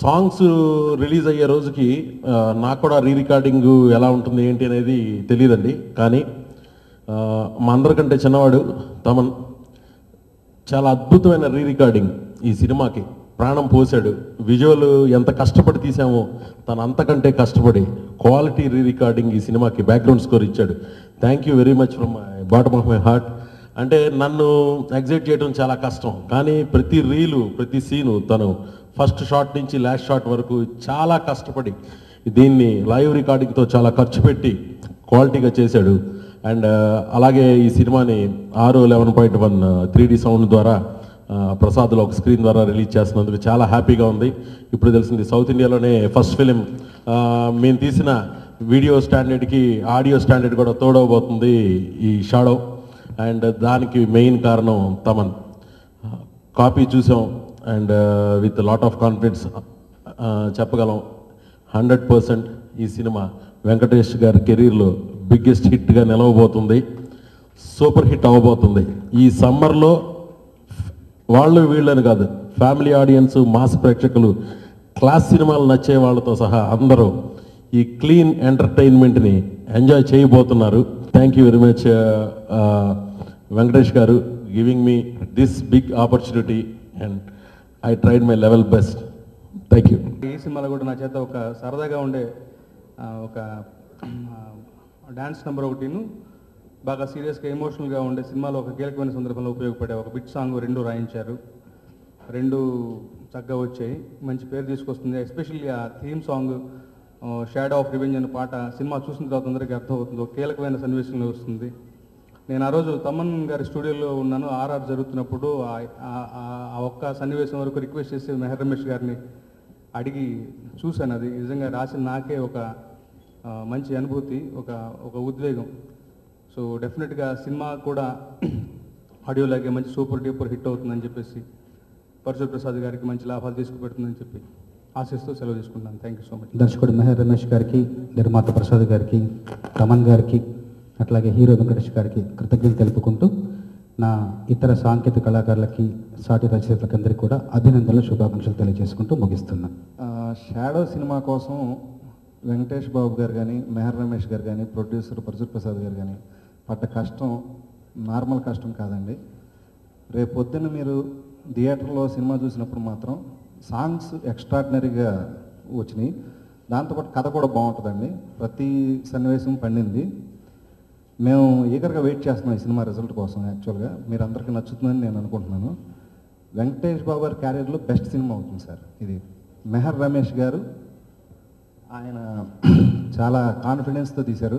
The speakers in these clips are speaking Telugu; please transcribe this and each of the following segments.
సాంగ్స్ రిలీజ్ అయ్యే రోజుకి నాకు కూడా రీ రికార్డింగ్ ఎలా ఉంటుంది ఏంటి అనేది తెలియదండి. కానీ మా అందరికంటే చిన్నవాడు తమన్ చాలా అద్భుతమైన రీ రికార్డింగ్ ఈ సినిమాకి ప్రాణం పోసాడు. విజువల్ ఎంత కష్టపడి తీసామో తను అంతకంటే కష్టపడి క్వాలిటీ రీ రికార్డింగ్ ఈ సినిమాకి బ్యాక్గ్రౌండ్ స్కోర్ ఇచ్చాడు. Thank you very much from my bottom of my heart. అంటే నన్ను ఎగ్జైట్ చేయడం చాలా కష్టం, కానీ ప్రతి రీలు ప్రతి సీను తను ఫస్ట్ షాట్ నుంచి లాస్ట్ షాట్ వరకు చాలా కష్టపడి దీన్ని లైవ్ రికార్డింగ్తో చాలా ఖర్చు పెట్టి క్వాలిటీగా చేశాడు. అండ్ అలాగే ఈ సినిమాని 611.1 3D సౌండ్ ద్వారా ప్రసాద్లో ఒక స్క్రీన్ ద్వారా రిలీజ్ చేస్తున్నందుకు చాలా హ్యాపీగా ఉంది. ఇప్పుడు తెలిసింది సౌత్ ఇండియాలోనే ఫస్ట్ ఫిలిం. మేము తీసిన వీడియో స్టాండర్డ్కి ఆడియో స్టాండర్డ్ కూడా తోడవబోతుంది ఈ షాడో. అండ్ దానికి మెయిన్ కారణం తమన్. కాపీ చూసాం and with lot of confidence చెప్పగలం 100% ఈ సినిమా వెంకటేష్ గారి కెరీర్లో బిగ్గెస్ట్ హిట్గా నిలవబోతుంది, సూపర్ హిట్ అవ్వబోతుంది. ఈ సమ్మర్లో వాళ్ళు వీళ్ళని కాదు, ఫ్యామిలీ ఆడియన్స్, మాస్ ప్రేక్షకులు, క్లాస్ సినిమాలు నచ్చే వాళ్ళతో సహా అందరూ ఈ క్లీన్ ఎంటర్టైన్మెంట్ని ఎంజాయ్ చేయబోతున్నారు. Thank you very much Venkatesh garu, giving me this big opportunity and I tried my level best. Thank you. ఈ సినిమాలో కూడా నా చేత ఒక సరదాగా ఉండే ఒక డ్యాన్స్ నెంబర్ ఒకటిను, బాగా సీరియస్గా ఎమోషనల్గా ఉండే సినిమాలో ఒక కీలకమైన సందర్భంలో ఉపయోగపడే ఒక బిట్ సాంగ్ 2 రాయించారు. 2 చక్కగా వచ్చాయి, మంచి పేరు తీసుకొస్తుంది. ఎస్పెషల్లీ ఆ theme song shadow of revenge అనే పాట సినిమా చూసిన తర్వాత అందరికీ అర్థమవుతుంది, ఒక కీలకమైన సన్నివేశంలో వస్తుంది. నేను ఆ రోజు తమన్ గారి స్టూడియోలో ఉన్నాను, ఆర్ఆర్ జరుగుతున్నప్పుడు ఆ ఒక్క సన్నివేశం వరకు రిక్వెస్ట్ చేసి మెహర్ రమేష్ గారిని అడిగి చూశాను. అది నిజంగా రాసిన నాకే ఒక మంచి అనుభూతి, ఒక ఉద్వేగం. సో డెఫినెట్గా సినిమా కూడా ఆడియోలాగే మంచి సూపర్ డూపర్ హిట్ అవుతుందని చెప్పేసి పరశుర్ ప్రసాద్ గారికి మంచి లాభాలు తీసుకుపెడుతుందని చెప్పి ఆశిస్తూ సెలవు తీసుకుంటాను. Thank you so much. దర్శకుడు మెహర్ రమేష్ గారికి, నిర్మాత ప్రసాద్ గారికి, తమన్ గారికి, అట్లాగే హీరో వెంకటేష్ గారికి కృతజ్ఞతలు తెలుపుకుంటూ నా ఇతర సాంకేతిక కళాకారులకి, సాటి రచయితలకి అందరికీ కూడా అభినందనలు, శుభాకాంక్షలు తెలియజేసుకుంటూ ముగిస్తున్నాను. షాడో సినిమా కోసం వెంకటేష్ బాబు గారు కానీ, మెహర్ రమేష్ గారు కానీ, ప్రొడ్యూసర్ పరశుర్ ప్రసాద్ గారు కానీ పడ్డ కష్టం నార్మల్ కష్టం కాదండి. రేపు పొద్దున్న మీరు థియేటర్లో సినిమా చూసినప్పుడు మాత్రం సాంగ్స్ ఎక్స్ట్రాడినరీగా వచ్చినాయి, దాంతోపాటు కథ కూడా బాగుంటుందండి. ప్రతి సన్నివేశం పండింది. మేము ఈగర్గా వెయిట్ చేస్తున్నాం ఈ సినిమా రిజల్ట్ కోసం. యాక్చువల్గా మీరు అందరికీ నచ్చుతుందని నేను అనుకుంటున్నాను. వెంకటేష్ బాబు గారి క్యారియర్లో బెస్ట్ సినిమా అవుతుంది సార్ ఇది. మెహర్ రమేష్ గారు ఆయన చాలా కాన్ఫిడెన్స్తో తీశారు.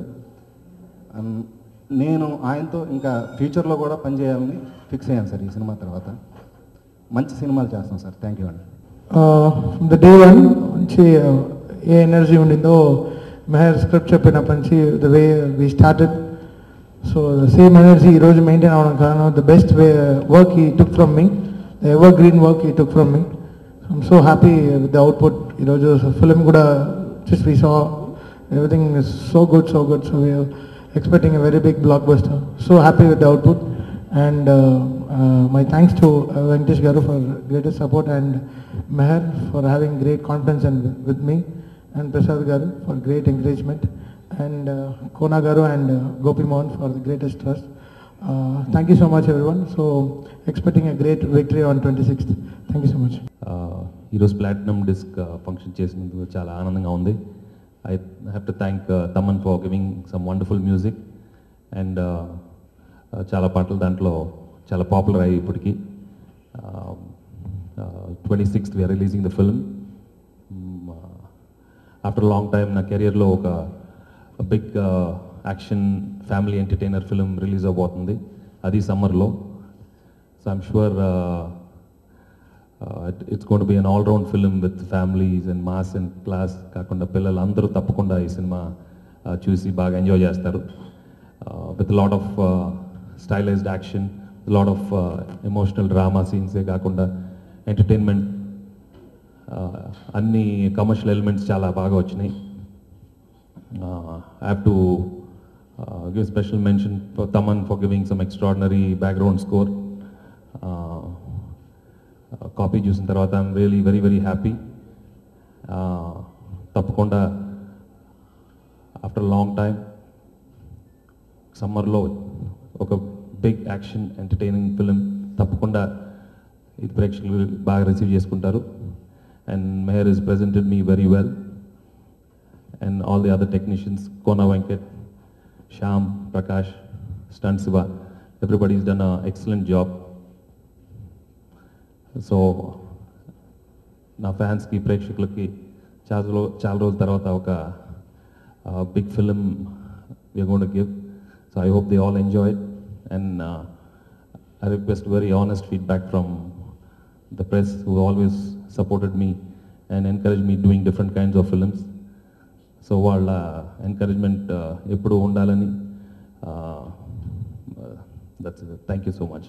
నేను ఆయనతో ఇంకా ఫ్యూచర్లో కూడా పనిచేయాలని ఫిక్స్ అయ్యాను సార్. ఈ సినిమా తర్వాత మంచి సినిమాలు చేస్తాం సార్. థ్యాంక్ యూ అండి. ద డే వన్ మంచి ఏ ఎనర్జీ ఉండిందో మెహర్ స్క్రిప్ట్ చెప్పినప్పటి నుంచి the way we started, so the same energy ఈరోజు మెయింటైన్ అవ్వడం కారణం the best way work he took from me, the evergreen work he took from me. I'm so happy with the output. ఈరోజు ఫిలిం కూడా just we saw everything is so good, so we are expecting a very big blockbuster. So happy with the output, and my thanks to Venkatesh Garu for greatest support, and Meher for having great confidence and with me, and Prasad Garu for great encouragement, and Kona Garu and Gopi Mohan for the greatest trust. Thank you so much everyone. So expecting a great victory on 26th. Thank you so much. ఈరోజు ప్లాటినం డిస్క్ ఫంక్షన్ చేసినందుకు చాలా ఆనందంగా ఉంది. I have to thank Thaman for giving some wonderful music, and చాలా పాటలు దాంట్లో చాలా పాపులర్ అయ్యాయి ఇప్పటికీ. 26th we're releasing the film. After long time నా కెరియర్లో ఒక big action family entertainer film release అవబోతుంది, అది సమ్మర్లో. So I'm sure it's going to be an all-round film with families and mass and class కాకుండా పిల్లలు అందరూ తప్పకుండా ఈ సినిమా చూసి బాగా ఎంజాయ్ చేస్తారు. With lot of stylized action, lot of emotional drama సీన్సే కాకుండా ఎంటర్టైన్మెంట్, అన్ని కమర్షియల్ ఎలిమెంట్స్ చాలా బాగా వచ్చినాయి. I have to give special mention for Taman for giving some extraordinary background score. Copy చూసిన తర్వాత I'm really very happy, తప్పకుండా ఆఫ్టర్ లాంగ్ టైం సమ్మర్లో ఒక బిగ్ యాక్షన్ ఎంటర్టైనింగ్ ఫిలిం తప్పకుండా ఇది ప్రేక్షకులు బాగా రిసీవ్ చేసుకుంటారు. And Mehar is presented me very well and all the other technicians, Kona Venkat, Shyam, Prakash, stunt Shiva, everybody is done a excellent job. So నా ఫ్యాన్స్కి, ప్రేక్షకులకి చాలా రోజుల తర్వాత ఒక big film we're going to give. So I hope they all enjoy it and I request very honest feedback from the press who always supported me and encouraged me doing different kinds of films. So వాళ్ళ encouragement ఎప్పుడు ఉండాలని that's it. Thank you so much.